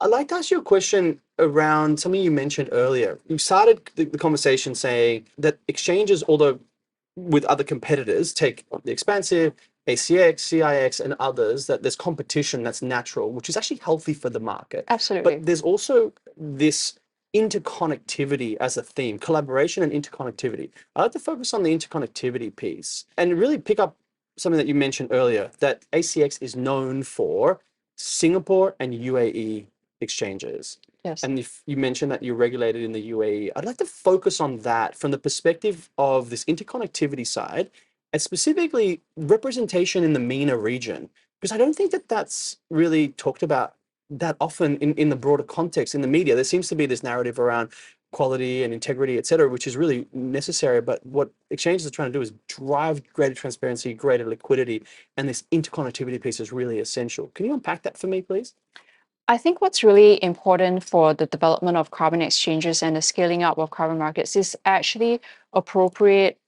I'd like to ask you a question around something you mentioned earlier. You started the conversation saying that exchanges, although with other competitors, take the expansive, ACX, CIX, and others, that there's competition that's natural, which is actually healthy for the market. But Absolutely. there's also this interconnectivity as a theme, collaboration and interconnectivity. I'd like to focus on the interconnectivity piece and really pick up something that you mentioned earlier, that ACX is known for Singapore and UAE exchanges. Yes. And if you mentioned that you're regulated in the UAE, I'd like to focus on that from the perspective of this interconnectivity side and specifically representation in the MENA region, because I don't think that that's really talked about that often in the broader context in the media. There seems to be this narrative around quality and integrity, et cetera, which is really necessary. But what exchanges are trying to do is drive greater transparency, greater liquidity, and this interconnectivity piece is really essential. Can you unpack that for me, please? I think what's really important for the development of carbon exchanges and the scaling up of carbon markets is actually appropriate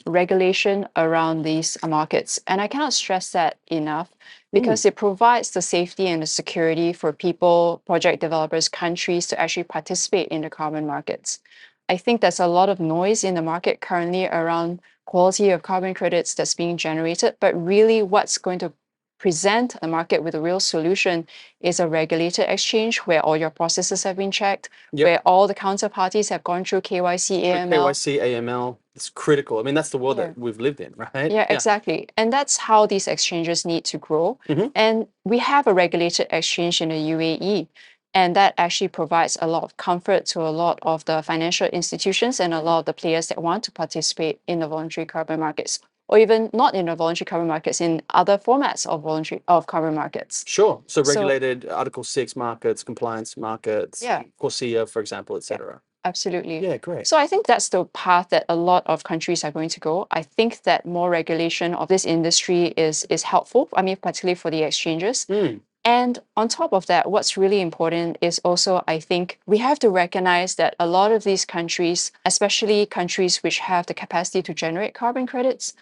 regulation around these markets. And I cannot stress that enough Mm, because it provides the safety and the security for people, project developers, countries to actually participate in the carbon markets. I think there's a lot of noise in the market currently around quality of carbon credits that's being generated, but really what's going to present a market with a real solution is a regulated exchange where all your processes have been checked, yep. where all the counterparties have gone through KYC, AML. KYC, AML, it's critical. I mean, that's the world Yeah. that we've lived in, right? Yeah, Yeah. exactly. And that's how these exchanges need to grow. Hmm. And we have a regulated exchange in the UAE. And that actually provides a lot of comfort to a lot of the financial institutions and a lot of the players that want to participate in the voluntary carbon markets, or even not in the voluntary carbon markets, in other formats of carbon markets. Sure. So So regulated Article 6 markets, compliance markets, yeah, CORSIA, for example, et yeah, cetera. absolutely. Yeah, great. So I think that's the path that a lot of countries are going to go. I think that more regulation of this industry is helpful. I mean, particularly for the exchanges. Mm, And on top of that, what's really important is also, I think, we have to recognize that a lot of these countries, especially countries which have the capacity to generate carbon credits,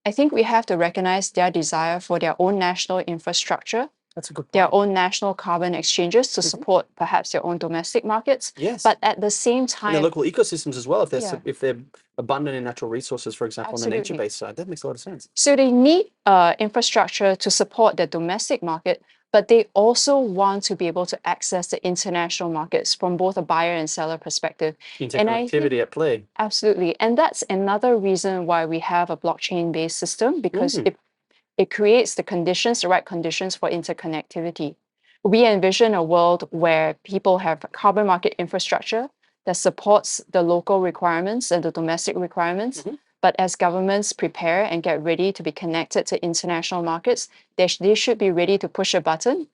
I think we have to recognize their desire for their own national infrastructure, that's a good their point. own national carbon exchanges to Hmm. support perhaps their own domestic markets. Yes. But at the same And their time, local ecosystems as well, yeah, if they're abundant in natural resources, for example, on the absolutely. nature-based side, that makes a lot of sense. So they need infrastructure to support their domestic market, but they also want to be able to access the international markets from both a buyer and seller perspective. And I think Interconnectivity at play. absolutely. And that's another reason why we have a blockchain-based system, because Mm, it creates the conditions, the right conditions for interconnectivity. We envision a world where people have carbon market infrastructure that supports the local requirements and the domestic requirements. mhm. But as governments prepare and get ready to be connected to international markets, they should be ready to push a button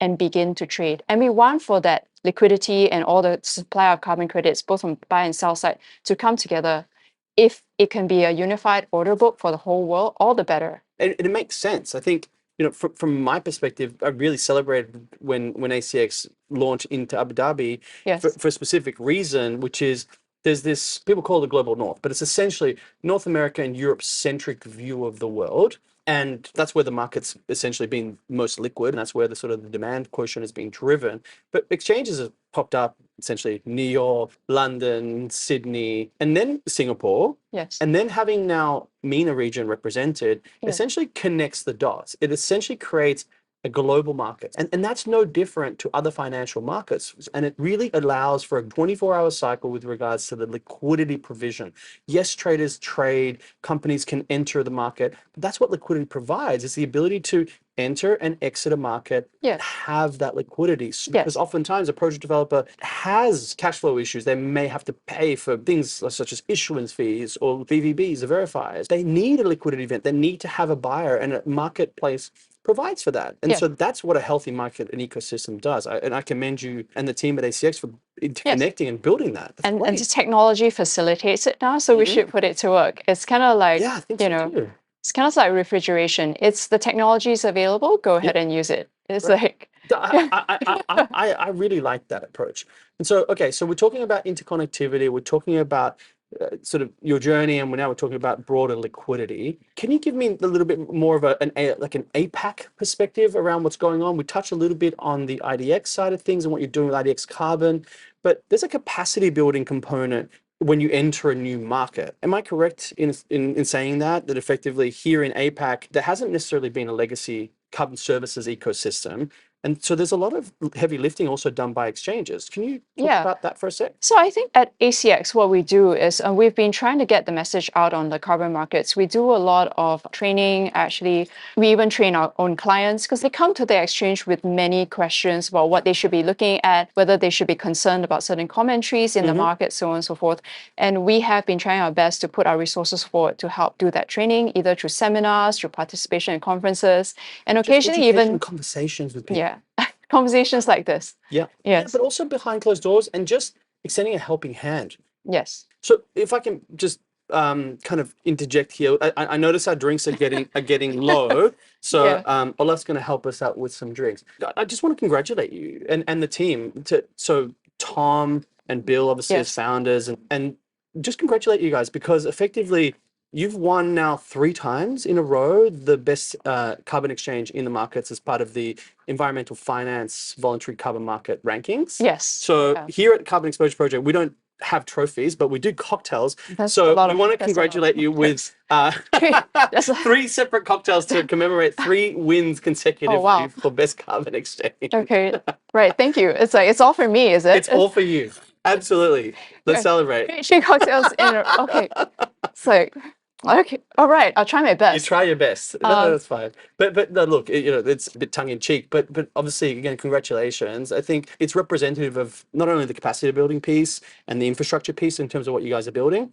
and begin to trade. And we want for that liquidity and all the supply of carbon credits, both from buy and sell side, to come together. If it can be a unified order book for the whole world, all the better. And it makes sense. I think, from my perspective, I really celebrated when ACX launched into Abu Dhabi Yes. for a specific reason, which is there's this, people call it the global north, but it's essentially North America and Europe centric view of the world. And that's where the market's essentially been most liquid, and that's where the sort of the demand quotient is being driven. But exchanges have popped up essentially New York, London, Sydney, and then Singapore. Yes. And then having now MENA region represented Yes. essentially connects the dots. It essentially creates a global market. And that's no different to other financial markets. And it really allows for a 24-hour cycle with regards to the liquidity provision. Yes, traders trade, companies can enter the market, but that's what liquidity provides, is the ability to enter and exit a market, Yes. have that liquidity. Because Yes. oftentimes a project developer has cash flow issues. They may have to pay for things such as issuance fees or VVBs or verifiers. They need a liquidity event. They need to have a buyer, and a marketplace provides for that. And Yes. so that's what a healthy market and ecosystem does. And I commend you and the team at ACX for Yes. interconnecting and building that. That's And the great. technology facilitates it now, so we Hmm. should put it to work. It's kind of like, Yeah, I think so too. it's kind of like refrigeration. It's the technology is available, go ahead Yep. and use it. It's Right. like, I really like that approach. And so, okay, so we're talking about interconnectivity. We're talking about sort of your journey, and now we're talking about broader liquidity. Can you give me a little bit more of an APAC perspective around what's going on? We touched a little bit on the IDX side of things and what you're doing with IDX Carbon, but there's a capacity building component when you enter a new market. Am I correct in saying that effectively here in APAC, there hasn't necessarily been a legacy carbon services ecosystem? And so there's a lot of heavy lifting also done by exchanges. Can you talk Yeah. about that for a sec? So I think at ACX, what we do is we've been trying to get the message out on the carbon markets. We do a lot of training. Actually, we even train our own clients because they come to the exchange with many questions about what they should be looking at, whether they should be concerned about certain commentaries in the market, so on and so forth. And we have been trying our best to put our resources forward to help do that training, either through seminars, through participation in conferences, and occasionally even conversations with people. Yeah, conversations like this. Yeah. Yes. Yeah, but also behind closed doors and just extending a helping hand. Yes. So if I can just kind of interject here, I notice our drinks are getting low. So Yeah. Olaf's going to help us out with some drinks. I just want to congratulate you and the team. So Tom and Bill, obviously as Yes. founders, and just congratulate you guys because effectively you've won now 3 times in a row the best carbon exchange in the markets as part of the Environmental Finance Voluntary Carbon Market rankings. Yes. So Yeah. here at Carbon Exposure Project, we don't have trophies, but we do cocktails. That's So a lot we of- want to that's a lot of congratulate you with That's a- 3 separate cocktails to commemorate 3 wins consecutively wow. for best carbon exchange. Okay. Right. Thank you. It's like it's all for me, is it? It's all for you. Absolutely. Let's celebrate. 3 cocktails in a okay. It's like okay. All right. I'll try my You best. try your best. No, that's fine. But no, look, it's a bit tongue in cheek. But obviously, again, congratulations. I think it's representative of not only the capacity building piece and the infrastructure piece in terms of what you guys are building,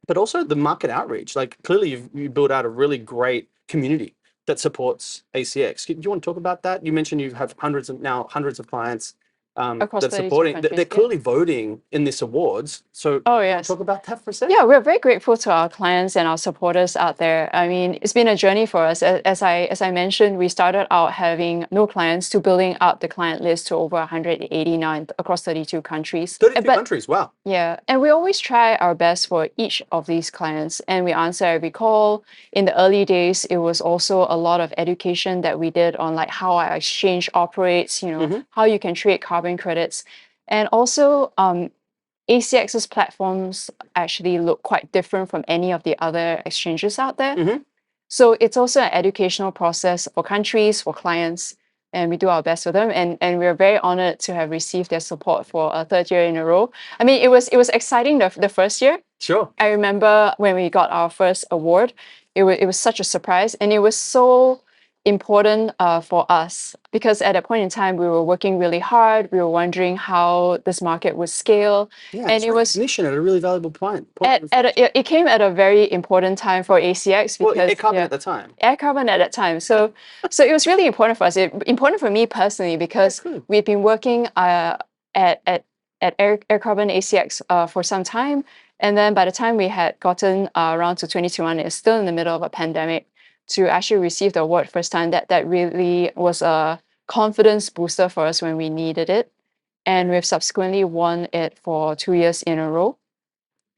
but also the market outreach. Like clearly, you built out a really great community that supports ACX. Do you want to talk about that? You mentioned you have hundreds of clients Across that are 32 supporting. countries, They're yeah. clearly voting in this awards. So Oh, do you want yes. to talk about that for a second? Yeah, we're very grateful to our clients and our supporters out there. I mean, it's been a journey for us. As I mentioned, we started out having no clients to building out the client list to over 189 across 32 countries. 32 But countries. Wow. yeah, and we always try our best for each of these clients, and we answer every call. In the early days, it was also a lot of education that we did on like how our exchange operates, how you can trade carbon credits. And also, ACX's platforms actually look quite different from any of the other exchanges out there. So it's also an educational process for countries, for clients, and we do our best for them. And we're very honored to have received their support for a 3rd year in a row. I mean, it was exciting the first year. Sure. I remember when we got our first award, it was such a surprise, and it was so important for us because at that point in time we were working really hard. We were wondering how this market would scale, Yeah, and it was recognition at a really valuable point. it came at a very important time for ACX because Air carbon at the time. Air carbon at that time. So it was really important for us. Important for me personally because we've been working at Air Carbon ACX for some time, and then by the time we had gotten around to 2021, it's still in the middle of a pandemic. To actually receive the award first time, that really was a confidence booster for us when we needed it. And we've subsequently won it for 2 years in a row.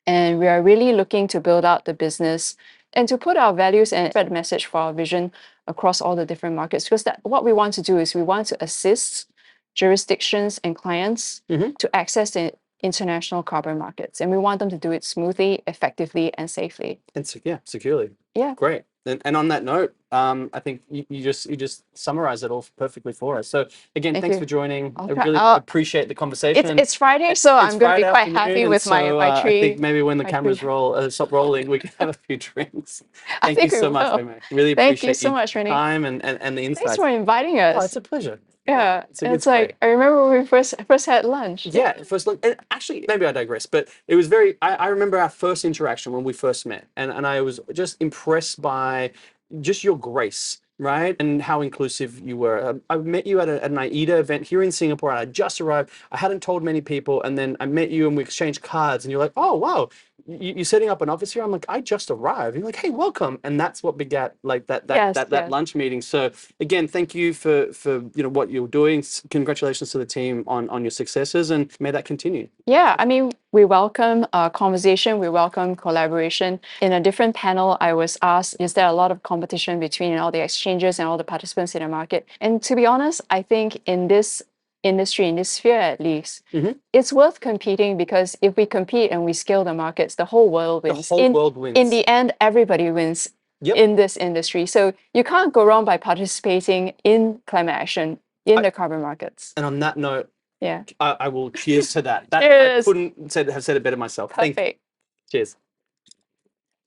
And we are really looking to build out the business and to put our values and spread the message for our vision across all the different markets. Because what we want to do is we want to assist jurisdictions and clients to access the international carbon markets. And we want them to do it smoothly, effectively, and safely. And securely. Yeah. Great. And on that note, I think you just summarized it all perfectly for us. So again, Thank thanks you. for joining. I'll I try- really I'll- appreciate the conversation. It's Friday, so It's I'm going to be Friday quite afternoon, happy and with so, my treat. I think maybe when the my cameras treat. stop rolling, we can have a few drinks. I Thank you think we so much, will. Wei Mei. Really Thank you appreciate so much, your Rene. time and the insights. Thanks for inviting Oh, us. it's a pleasure. Yeah, It's like I remember when we first had lunch. Yeah, first look, and actually, maybe I digress, but it was very, I remember our first interaction when we first met, and I was just impressed by just your grace, right? And how inclusive you were. I met you at an AIDA event here in Singapore, and I just arrived. I hadn't told many people, and then I met you and we exchanged cards, and you're like, oh, wow, you're setting up an office here. I'm like, I just arrived. You're like, hey, welcome, and that's what begat like Yes, that yes. lunch meeting. So again, thank you for what you're doing. Congratulations to the team on your successes, and may that continue. Yeah, I mean, we welcome conversation, we welcome collaboration. In a different panel, I was asked, is there a lot of competition between all the exchanges and all the participants in the market? And to be honest, I think in this industry, in this sphere at least, it's worth competing, because if we compete and we scale the markets, the whole world The wins. whole world In wins. the end, everybody wins Yep. in this industry. So you can't go wrong by participating in climate action in the carbon markets. And on that note, Yeah. I will cheers to that. That I Cheers. couldn't have said it better myself. Thank you. Perfect. Cheers.